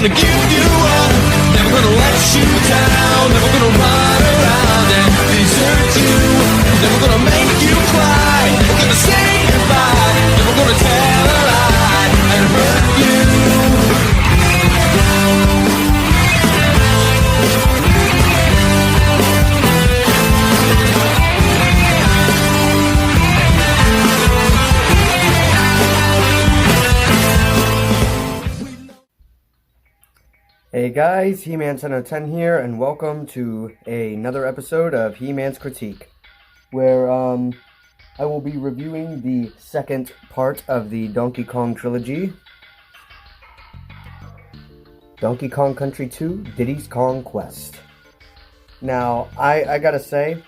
gonna give you up, never gonna let you down, never gonna run around and desert you, never gonna make you cry, never gonna say goodbye, never gonna tell a lie and hurt you. Hey guys, Heman 1010 here, and welcome to another episode of Heman's Critique, where I will be reviewing the second part of the Donkey Kong trilogy, Donkey Kong Country 2: Diddy's Kong Quest. Now, I gotta say,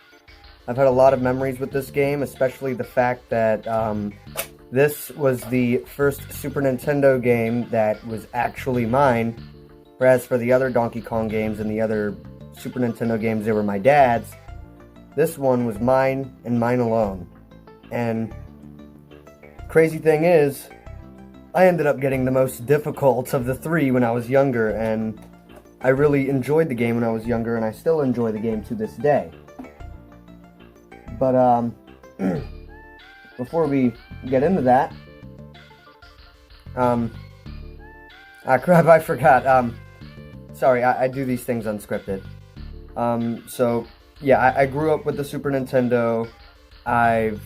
I've had a lot of memories with this game, especially the fact that this was the first Super Nintendo game that was actually mine. Whereas for the other Donkey Kong games and the other Super Nintendo games, they were my dad's. This one was mine and mine alone. And crazy thing is, I ended up getting the most difficult of the three when I was younger, and I really enjoyed the game when I was younger, and I still enjoy the game to this day. But before we get into that, crap, I forgot. Sorry, I do these things unscripted. So, yeah, I grew up with the Super Nintendo. I've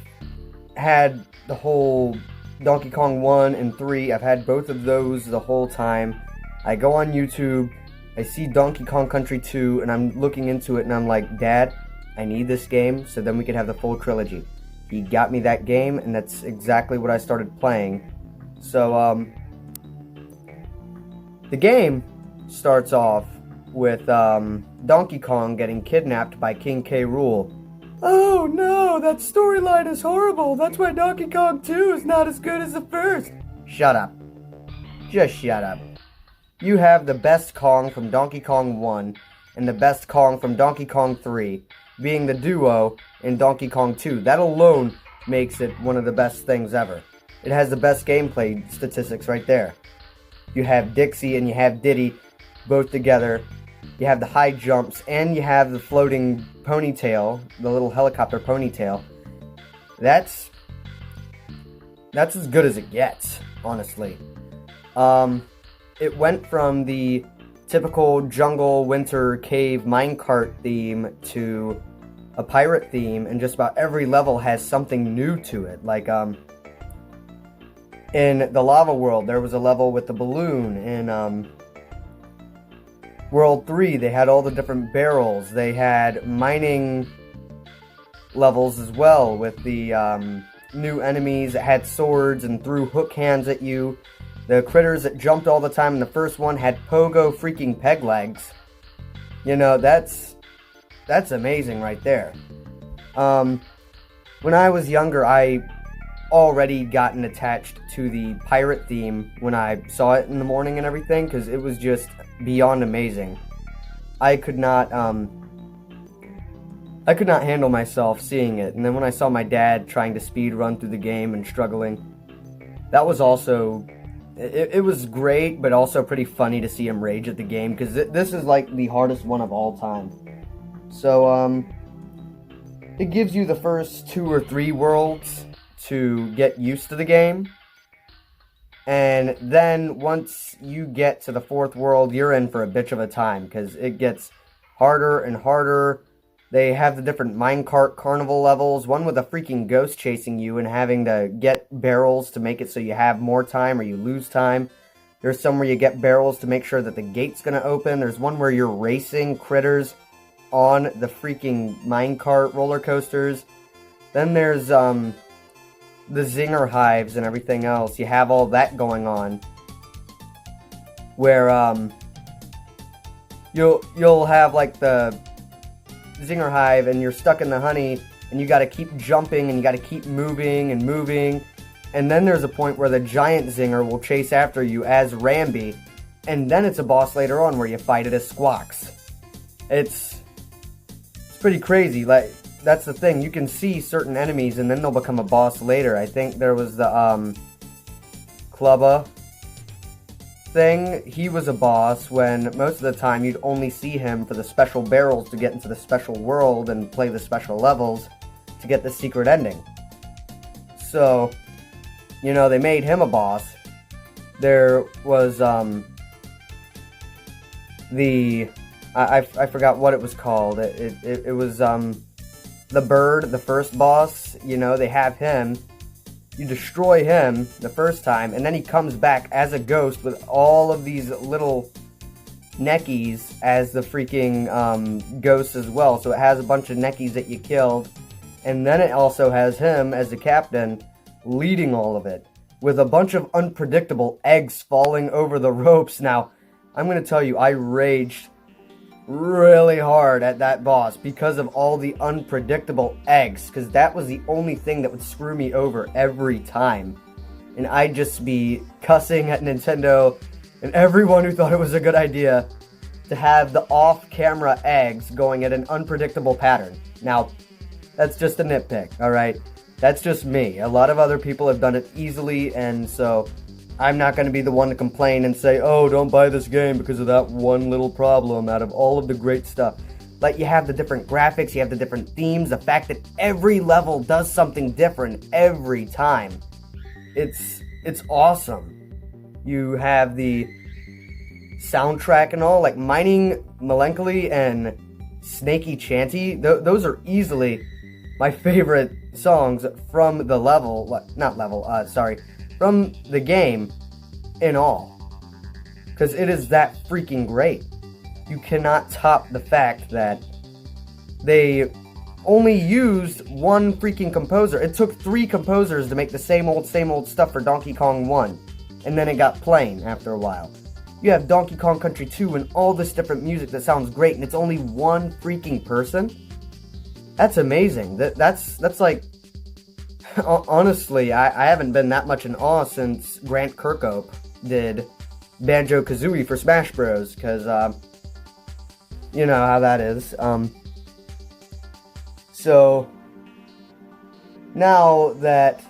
had the whole Donkey Kong 1 and 3. I've had both of those the whole time. I go on YouTube, I see Donkey Kong Country 2, and I'm looking into it, and I'm like, Dad, I need this game, so then we could have the full trilogy. He got me that game, and that's exactly what I started playing. So, the game starts off with Donkey Kong getting kidnapped by King K.rool. Oh no, that storyline is horrible. That's why Donkey Kong 2 is not as good as the first. Shut up. Just shut up. You have the best Kong from Donkey Kong 1 and the best Kong from Donkey Kong 3 being the duo in Donkey Kong 2. That alone makes it one of the best things ever. It has the best gameplay statistics right there. You have Dixie and you have Diddy both together. You have the high jumps, and you have the floating ponytail, the little helicopter ponytail. That's as good as it gets, honestly. It went from the typical jungle, winter, cave, minecart theme to a pirate theme, and just about every level has something new to it. Like, in the lava world, there was a level with the balloon. In World 3, they had all the different barrels. They had mining levels as well with the new enemies that had swords and threw hook hands at you. The critters that jumped all the time in the first one had pogo freaking peg legs. You know, that's amazing right there. When I was younger, I already gotten attached to the pirate theme when I saw it in the morning and everything, because it was just beyond amazing. I could not handle myself seeing it, and then when I saw my dad trying to speed run through the game and struggling, that was also, it was great, but also pretty funny to see him rage at the game, because this is like the hardest one of all time. So, it gives you the first 2 or 3 worlds to get used to the game, and then once you get to the 4th world, you're in for a bitch of a time, because it gets harder and harder. They have the different minecart carnival levels, one with a freaking ghost chasing you and having to get barrels to make it so you have more time or you lose time. There's some where you get barrels to make sure that the gate's going to open. There's one where you're racing critters on the freaking minecart roller coasters. Then there's the zinger hives and everything else. You have all that going on, where you'll have like the zinger hive and you're stuck in the honey and you got to keep jumping and you got to keep moving and moving, and then there's a point where the giant zinger will chase after you as Rambi, and then it's a boss later on where you fight it as Squawks. It's pretty crazy. Like, that's the thing, you can see certain enemies and then they'll become a boss later. I think there was the Clubba thing, he was a boss when most of the time you'd only see him for the special barrels to get into the special world and play the special levels to get the secret ending. So, you know, they made him a boss. There was, I forgot what it was called. It was, the bird, the first boss. You know, they have him. You destroy him the first time, and then he comes back as a ghost with all of these little neckies as the freaking ghosts as well. So it has a bunch of neckies that you killed, and then it also has him as the captain leading all of it with a bunch of unpredictable eggs falling over the ropes. Now, I'm going to tell you, I raged really hard at that boss because of all the unpredictable eggs, because that was the only thing that would screw me over every time. And I'd just be cussing at Nintendo and everyone who thought it was a good idea to have the off-camera eggs going at an unpredictable pattern. Now, that's just a nitpick, alright? That's just me. A lot of other people have done it easily, and so I'm not going to be the one to complain and say, oh, don't buy this game because of that one little problem out of all of the great stuff. Like, you have the different graphics, you have the different themes, the fact that every level does something different every time. It's awesome. You have the soundtrack and all, like Mining Melancholy and Snaky Chanty. Those are easily my favorite songs from the from the game in all. Because it is that freaking great. You cannot top the fact that they only used one freaking composer. It took 3 composers to make the same old stuff for Donkey Kong 1. And then it got plain after a while. You have Donkey Kong Country 2 and all this different music that sounds great, and it's only one freaking person? That's amazing. That's like... Honestly, I haven't been that much in awe since Grant Kirkhope did Banjo-Kazooie for Smash Bros. Because, you know how that is. So, now that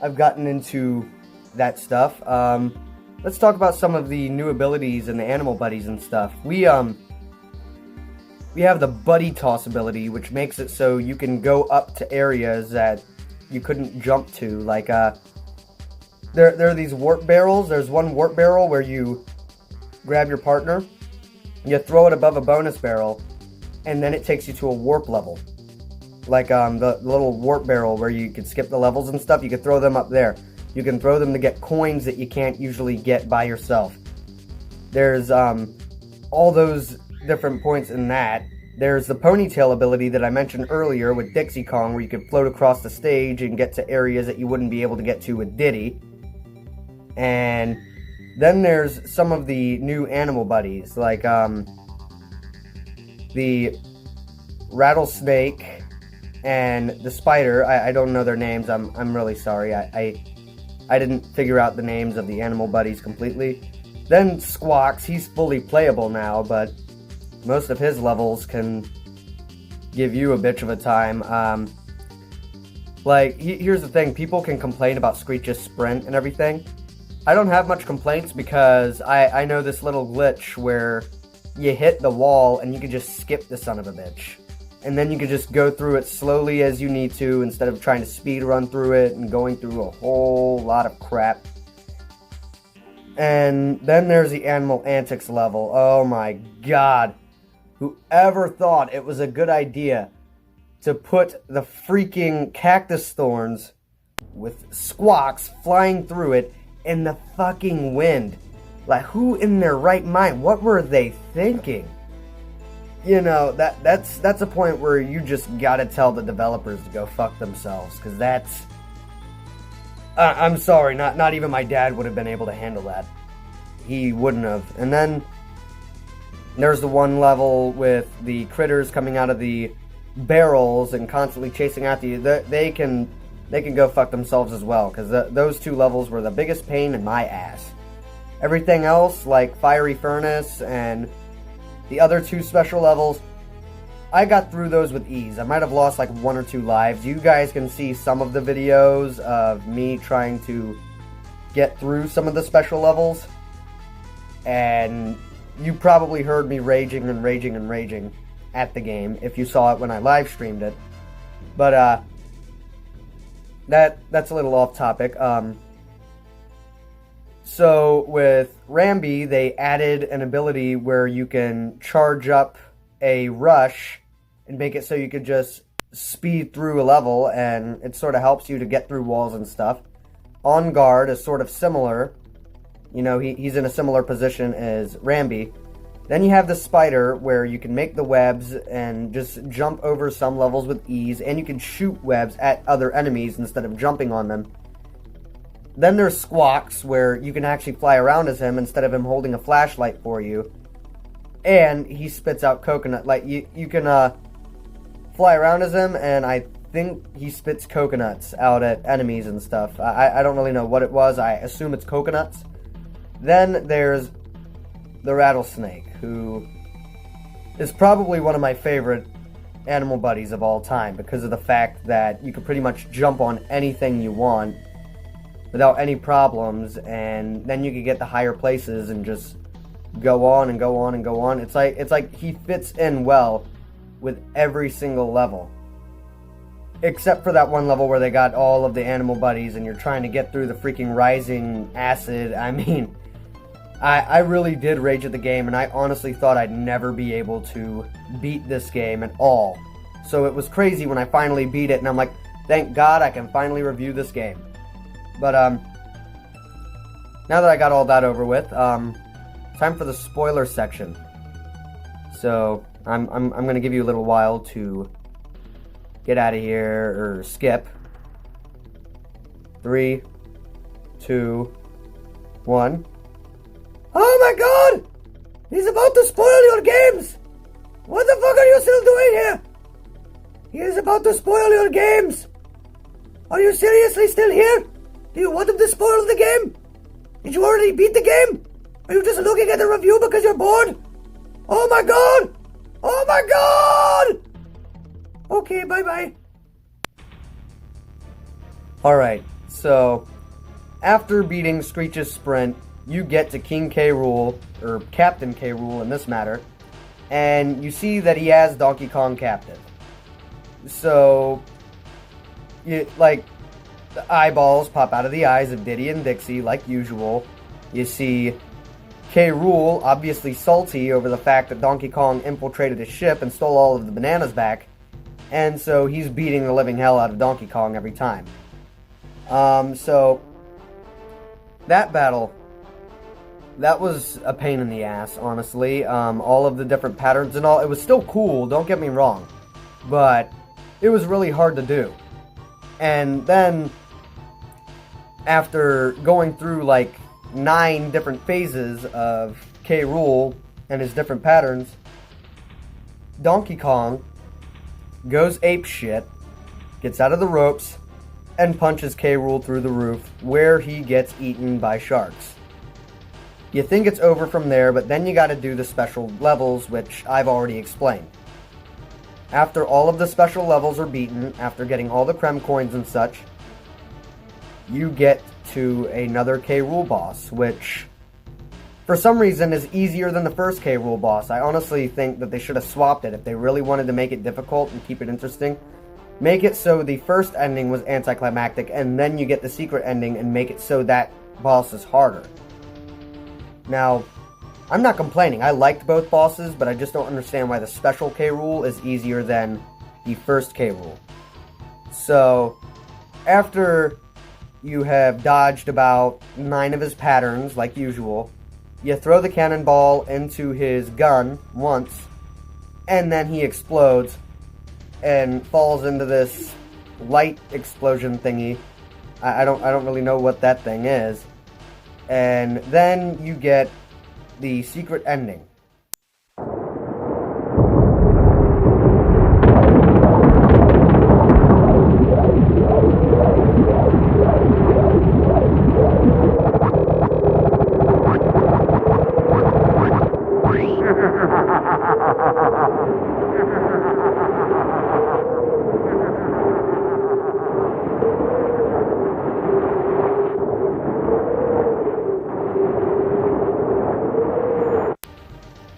I've gotten into that stuff, let's talk about some of the new abilities and the animal buddies and stuff. We have the Buddy Toss ability, which makes it so you can go up to areas that you couldn't jump to. Like, there are these warp barrels. There's one warp barrel where you grab your partner, you throw it above a bonus barrel, and then it takes you to a warp level. Like, the little warp barrel where you could skip the levels and stuff, you could throw them up there. You can throw them to get coins that you can't usually get by yourself. There's, all those different points in that. There's the ponytail ability that I mentioned earlier with Dixie Kong, where you could float across the stage and get to areas that you wouldn't be able to get to with Diddy. And then there's some of the new animal buddies, like the rattlesnake and the spider. I don't know their names. I'm really sorry. I didn't figure out the names of the animal buddies completely. Then Squawks, he's fully playable now, but most of his levels can give you a bitch of a time. Like, here's the thing. People can complain about Screech's sprint and everything. I don't have much complaints because I know this little glitch where you hit the wall and you can just skip the son of a bitch. And then you can just go through it slowly as you need to instead of trying to speed run through it and going through a whole lot of crap. And then there's the Animal Antics level. Oh my god. Whoever thought it was a good idea to put the freaking cactus thorns with Squawks flying through it in the fucking wind? Like, who in their right mind? What were they thinking? You know, that's a point where you just gotta tell the developers to go fuck themselves, because that's... I'm sorry, not even my dad would have been able to handle that. He wouldn't have. And then there's the one level with the critters coming out of the barrels and constantly chasing after you. They can go fuck themselves as well, because those 2 levels were the biggest pain in my ass. Everything else, like Fiery Furnace and the other 2 special levels, I got through those with ease. I might have lost like 1 or 2 lives. You guys can see some of the videos of me trying to get through some of the special levels. and you probably heard me raging and raging and raging at the game if you saw it when I live streamed it. But that's a little off topic. So with Rambi, they added an ability where you can charge up a rush and make it so you could just speed through a level, and it sort of helps you to get through walls and stuff. On Guard is sort of similar. You know, he's in a similar position as Rambi. Then you have the Spider, where you can make the webs and just jump over some levels with ease, and you can shoot webs at other enemies instead of jumping on them. Then there's Squawks, where you can actually fly around as him instead of him holding a flashlight for you. And he spits out coconut. Like, you can fly around as him, and I think he spits coconuts out at enemies and stuff. I don't really know what it was. I assume it's coconuts. Then there's the Rattlesnake, who is probably one of my favorite animal buddies of all time because of the fact that you can pretty much jump on anything you want without any problems, and then you can get the higher places and just go on and go on and go on. It's like he fits in well with every single level. Except for that one level where they got all of the animal buddies and you're trying to get through the freaking rising acid. I mean, I really did rage at the game, and I honestly thought I'd never be able to beat this game at all. So it was crazy when I finally beat it, and I'm like, thank God I can finally review this game. But now that I got all that over with, time for the spoiler section. So I'm gonna give you a little while to get out of here or skip. 3, 2, 1. Oh my God! He's about to spoil your games! What the fuck are you still doing here? He is about to spoil your games! Are you seriously still here? Do you want him to spoil the game? Did you already beat the game? Are you just looking at the review because you're bored? Oh my God! Oh my God! Okay, bye-bye. Alright, so after beating Screech's sprint, you get to King K.rool, or Captain K.rool in this matter, and you see that he has Donkey Kong captive. So, the eyeballs pop out of the eyes of Diddy and Dixie, like usual. You see K.rool obviously salty over the fact that Donkey Kong infiltrated his ship and stole all of the bananas back, and so he's beating the living hell out of Donkey Kong every time. So, that battle, that was a pain in the ass, honestly. All of the different patterns and all, it was still cool, don't get me wrong, but it was really hard to do. And then, after going through like 9 different phases of K.rool and his different patterns, Donkey Kong goes apeshit, gets out of the ropes, and punches K.rool through the roof, where he gets eaten by sharks. You think it's over from there, but then you gotta do the special levels, which I've already explained. After all of the special levels are beaten, after getting all the Creme coins and such, you get to another K.rool boss, which for some reason is easier than the first K.rool boss. I honestly think that they should have swapped it if they really wanted to make it difficult and keep it interesting. Make it so the first ending was anticlimactic, and then you get the secret ending and make it so that boss is harder. Now, I'm not complaining. I liked both bosses, but I just don't understand why the special K.rool is easier than the first K.rool. So, after you have dodged about 9 of his patterns, like usual, you throw the cannonball into his gun once, and then he explodes and falls into this light explosion thingy. I don't really know what that thing is. And then you get the secret ending.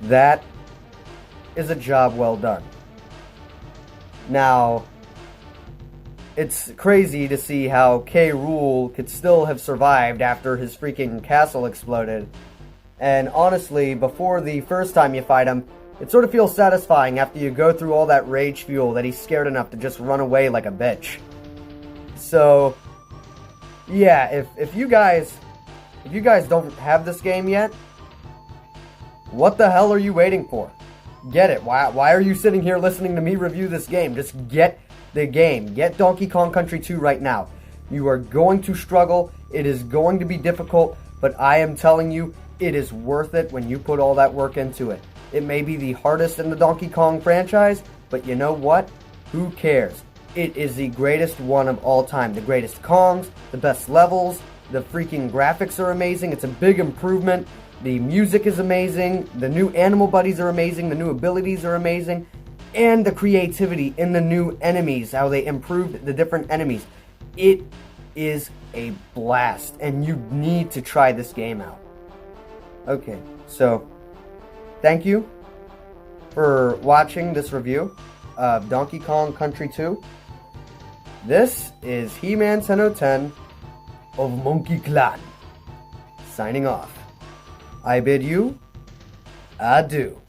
That is a job well done. Now, it's crazy to see how K.rool could still have survived after his freaking castle exploded. And honestly, before the first time you fight him, it sort of feels satisfying after you go through all that rage fuel that he's scared enough to just run away like a bitch. So, yeah, if you guys don't have this game yet, what the hell are you waiting for? Get it. Why are you sitting here listening to me review this game? Just get the game. Get Donkey Kong Country 2 right now. You are going to struggle. It is going to be difficult, but I am telling you, it is worth it when you put all that work into it. It may be the hardest in the Donkey Kong franchise, but you know what? Who cares? It is the greatest one of all time. The greatest Kongs, the best levels, the freaking graphics are amazing. It's a big improvement. The music is amazing. The new animal buddies are amazing. The new abilities are amazing. And the creativity in the new enemies, how they improved the different enemies. It is a blast, and you need to try this game out. Okay, so thank you for watching this review of Donkey Kong Country 2. This is Heman 1010 of Monkey Clan, signing off. I bid you adieu.